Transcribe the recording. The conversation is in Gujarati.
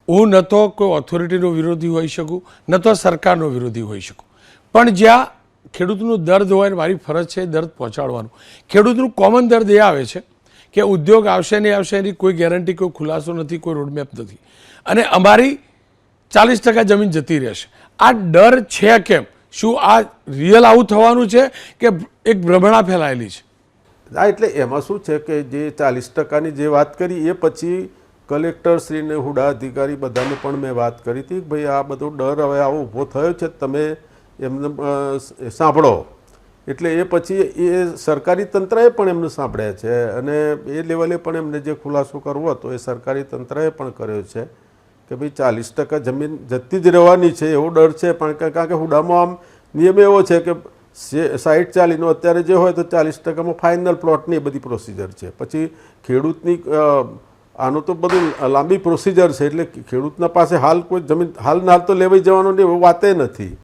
હું ન તો કોઈ ઓથોરિટીનો વિરોધી હોઈ શકું, ન તો સરકારનો વિરોધી હોઈ શકું, પણ જ્યાં ખેડૂતનું દર્દ હોય ને મારી ફરજ છે એ દર્દ પહોંચાડવાનું. ખેડૂતનું કોમન દર્દ એ આવે છે કે ઉદ્યોગ આવશે નહીં આવશે એની કોઈ ગેરંટી, કોઈ ખુલાસો નથી, કોઈ રોડમેપ નથી, અને અમારી 40% જમીન જતી રહેશે. આ ડર છે કેમ? શું આ રિયલ આવું થવાનું છે કે એક ભ્રમણા ફેલાયેલી છે? હા, એટલે એમાં શું છે કે જે 40%ની જે વાત કરી એ પછી કલેક્ટરશ્રીને, હુડા અધિકારી બધાને પણ મેં વાત કરી હતી કે ભાઈ આ બધો ડર હવે આવો ઊભો થયો છે, તમે એમને સાંભળો. એટલે એ પછી એ સરકારી તંત્રએ પણ એમને સાંભળ્યા છે અને એ લેવલે પણ એમને જે ખુલાસો કરવો હતો એ સરકારી તંત્રએ પણ કર્યો છે કે ભાઈ 40% જમીન જતી જ રહેવાની છે એવો ડર છે. પણ કારણ કે હુડામાં આમ નિયમ એવો છે કે સાઈડ ચાલીનો અત્યારે જે હોય તો 40%માં ફાઇનલ પ્લોટની એ બધી પ્રોસિજર છે. પછી ખેડૂતની આનો તો બધું લાંબી પ્રોસિજર છે, એટલે ખેડૂતના પાસે હાલ કોઈ જમીન હાલ તો લેવાઈ જવાનો ને એવું વાતે નથી.